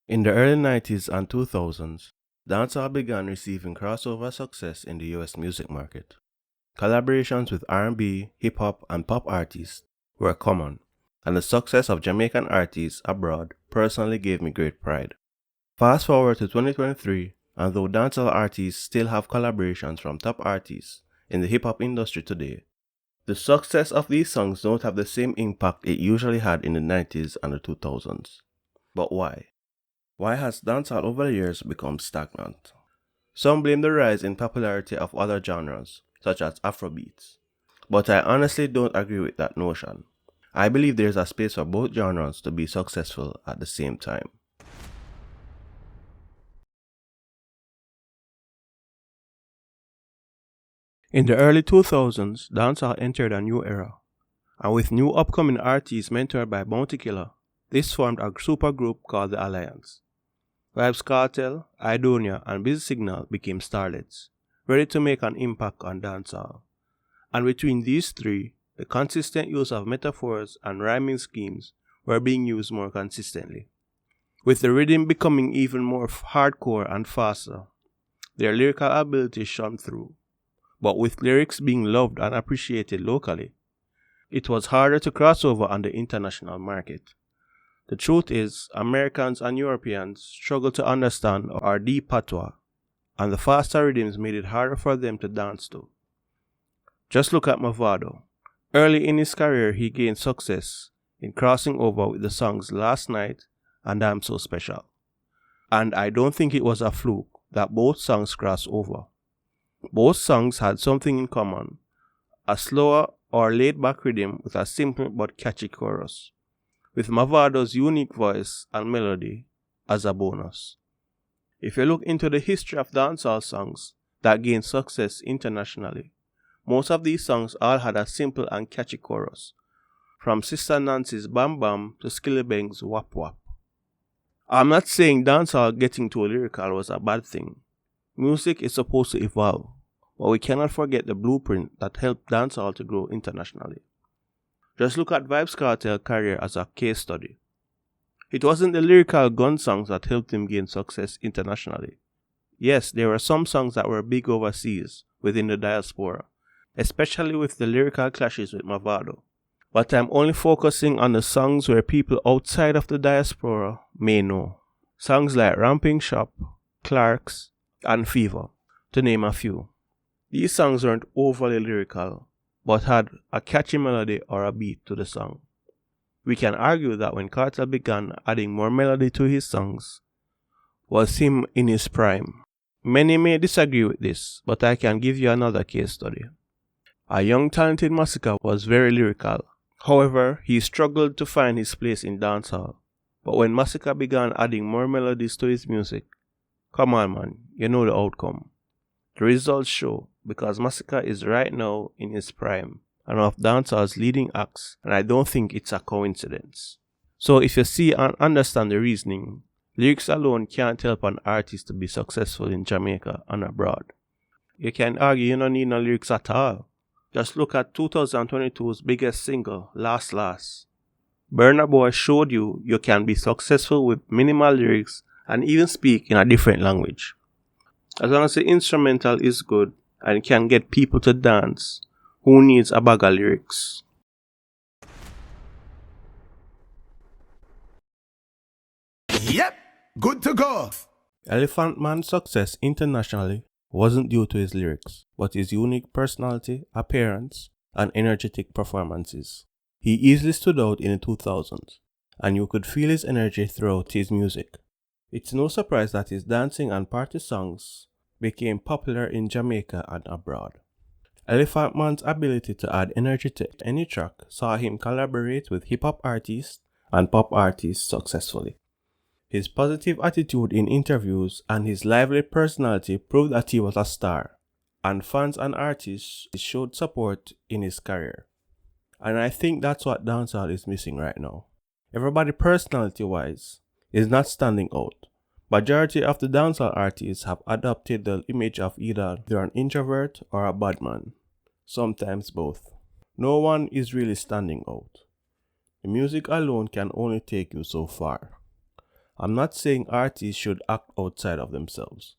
In the early 90s and 2000s, dancehall began receiving crossover success in the US music market. Collaborations with R&B, hip-hop, and pop artists were common, and the success of Jamaican artists abroad personally gave me great pride. Fast forward to 2023, and though dancehall artists still have collaborations from top artists in the hip-hop industry today, the success of these songs don't have the same impact it usually had in the 90s and the 2000s. But why? Why has dancehall over the years become stagnant? Some blame the rise in popularity of other genres, such as Afrobeats. But I honestly don't agree with that notion. I believe there is a space for both genres to be successful at the same time. In the early 2000s, dancehall entered a new era, and with new upcoming artists mentored by Bounty Killer, this formed a supergroup called the Alliance. Vybz Kartel, Idonia, and Busy Signal became starlets, ready to make an impact on dancehall. And between these three, the consistent use of metaphors and rhyming schemes were being used more consistently. With the rhythm becoming even more hardcore and faster, their lyrical ability shone through. But with lyrics being loved and appreciated locally, it was harder to cross over on the international market. The truth is, Americans and Europeans struggle to understand our deep patois, and the faster rhythms made it harder for them to dance to. Just look at Mavado. Early in his career, he gained success in crossing over with the songs Last Night and I'm So Special. And I don't think it was a fluke that both songs crossed over. Both songs had something in common, a slower or laid-back rhythm with a simple but catchy chorus, with Mavado's unique voice and melody as a bonus. If you look into the history of dancehall songs that gained success internationally, most of these songs all had a simple and catchy chorus, from Sister Nancy's Bam Bam to Skillibeng's Wap Wap. I'm not saying dancehall getting too lyrical was a bad thing. Music is supposed to evolve, but we cannot forget the blueprint that helped dancehall to grow internationally. Just look at Vybz Kartel's career as a case study. It wasn't the lyrical gun songs that helped him gain success internationally. Yes, there were some songs that were big overseas, within the diaspora, especially with the lyrical clashes with Mavado. But I'm only focusing on the songs where people outside of the diaspora may know. Songs like Ramping Shop, Clark's, and Fever, to name a few. These songs weren't overly lyrical, but had a catchy melody or a beat to the song. We can argue that when Carter began adding more melody to his songs, was him in his prime. Many may disagree with this, but I can give you another case study. A young talented Massacre was very lyrical. However, he struggled to find his place in dancehall. But when Massacre began adding more melodies to his music, come on man, you know the outcome. The results show, because Massacre is right now in his prime and one of dancehall's leading acts, and I don't think it's a coincidence. So if you see and understand the reasoning, lyrics alone can't help an artist to be successful in Jamaica and abroad. You can argue you don't need no lyrics at all. Just look at 2022's biggest single, Last Last. Burna Boy showed you can be successful with minimal lyrics and even speak in a different language. As long as the instrumental is good and can get people to dance, who needs a bag of lyrics? Yep, good to go. Elephant Man's success internationally wasn't due to his lyrics, but his unique personality, appearance, and energetic performances. He easily stood out in the 2000s, and you could feel his energy throughout his music. It's no surprise that his dancing and party songs became popular in Jamaica and abroad. Elephant Man's ability to add energy to any track saw him collaborate with hip-hop artists and pop artists successfully. His positive attitude in interviews and his lively personality proved that he was a star, and fans and artists showed support in his career. And I think that's what dancehall is missing right now. Everybody personality-wise is not standing out. Majority of the dancehall artists have adopted the image of either they're an introvert or a bad man, sometimes both. No one is really standing out. The music alone can only take you so far. I'm not saying artists should act outside of themselves,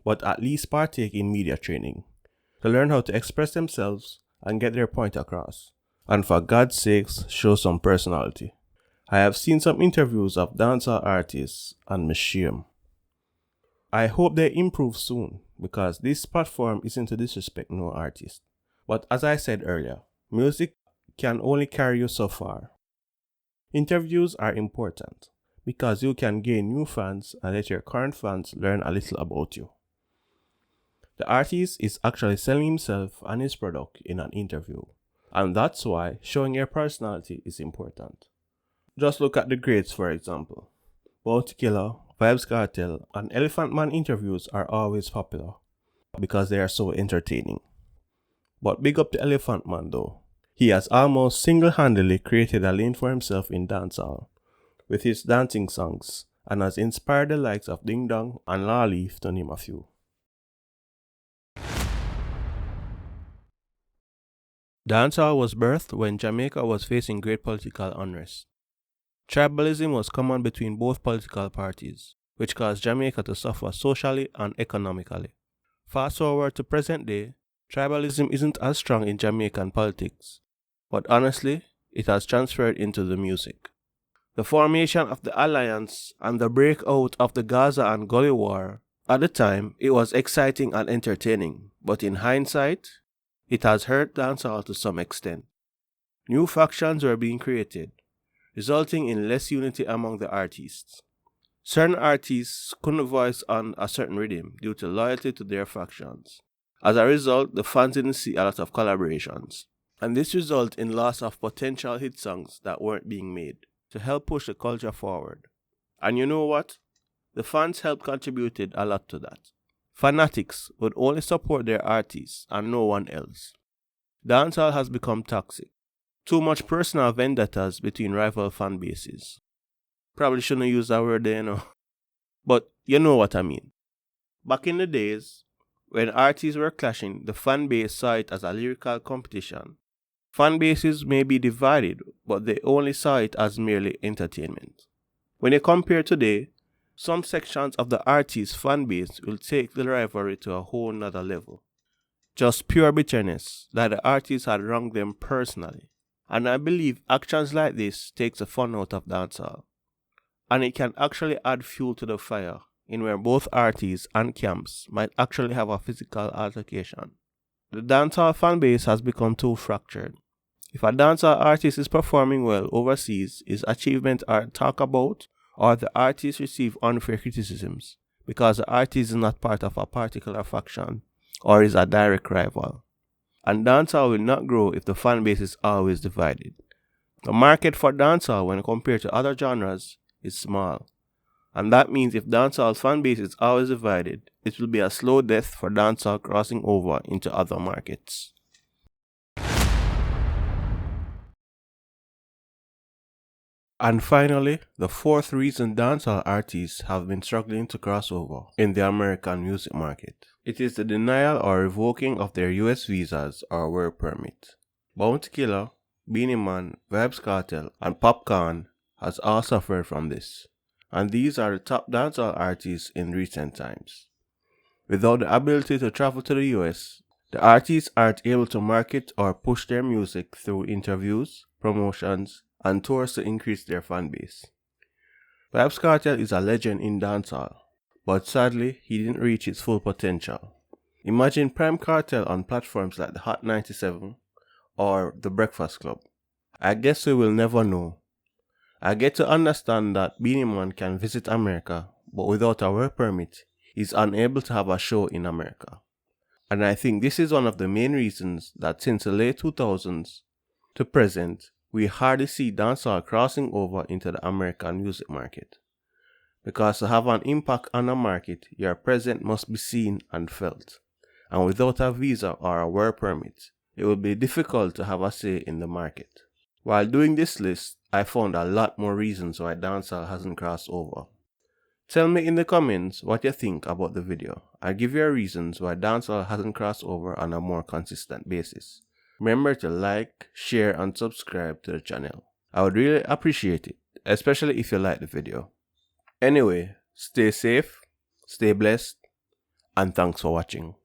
but at least partake in media training to learn how to express themselves and get their point across. And for God's sakes, show some personality. I have seen some interviews of dancehall artists and I'm ashamed. I hope they improve soon because this platform isn't to disrespect no artist. But as I said earlier, music can only carry you so far. Interviews are important because you can gain new fans and let your current fans learn a little about you. The artist is actually selling himself and his product in an interview, and that's why showing your personality is important. Just look at the greats, for example. Bounty Killer, Vybz Kartel, and Elephant Man interviews are always popular because they are so entertaining. But big up to Elephant Man though. He has almost single-handedly created a lane for himself in dancehall with his dancing songs and has inspired the likes of Ding Dong and La Leaf to name a few. Dancehall was birthed when Jamaica was facing great political unrest. Tribalism was common between both political parties, which caused Jamaica to suffer socially and economically. Fast forward to present day, tribalism isn't as strong in Jamaican politics, but honestly, it has transferred into the music. The formation of the Alliance and the breakout of the Gaza and Gully War, at the time, it was exciting and entertaining, but in hindsight, it has hurt dancehall to some extent. New factions were being created, resulting in less unity among the artists. Certain artists couldn't voice on a certain rhythm due to loyalty to their factions. As a result, the fans didn't see a lot of collaborations, and this resulted in loss of potential hit songs that weren't being made to help push the culture forward. And you know what? The fans helped contributed a lot to that. Fanatics would only support their artists and no one else. Dancehall has become toxic. Too much personal vendettas between rival fan bases. Probably shouldn't use that word there, but you know what I mean. Back in the days, when artists were clashing, the fan base saw it as a lyrical competition. Fan bases may be divided, but they only saw it as merely entertainment. When you compare today, some sections of the artist's fan base will take the rivalry to a whole nother level. Just pure bitterness that the artist had wronged them personally. And I believe actions like this takes the fun out of dancehall. And it can actually add fuel to the fire in where both artists and camps might actually have a physical altercation. The dancehall fan base has become too fractured. If a dancehall artist is performing well overseas, his achievements are talked about, or the artist receives unfair criticisms because the artist is not part of a particular faction or is a direct rival. And dancehall will not grow if the fan base is always divided. The market for dancehall when compared to other genres is small. And that means if dancehall's fan base is always divided, it will be a slow death for dancehall crossing over into other markets. And finally, the fourth reason dancehall artists have been struggling to cross over in the American music market. It is the denial or revoking of their US visas or work permit. Bounty Killer, Beenie Man, Vybz Kartel, and Popcorn has all suffered from this. And these are the top dancehall artists in recent times. Without the ability to travel to the US, the artists aren't able to market or push their music through interviews, promotions, and tours to increase their fan base. Vybz Kartel is a legend in dancehall, but sadly, he didn't reach his full potential. Imagine Prime Cartel on platforms like the Hot 97 or the Breakfast Club. I guess we will never know. I get to understand that Beenie Man can visit America, but without a work permit, he's unable to have a show in America. And I think this is one of the main reasons that since the late 2000s to present, we hardly see dancehall crossing over into the American music market. Because to have an impact on a market, your presence must be seen and felt. And without a visa or a work permit, it will be difficult to have a say in the market. While doing this list, I found a lot more reasons why dancehall hasn't crossed over. Tell me in the comments what you think about the video. I'll give you reasons why dancehall hasn't crossed over on a more consistent basis. Remember to like, share and subscribe to the channel. I would really appreciate it, especially if you like the video. Anyway, stay safe, stay blessed, and thanks for watching.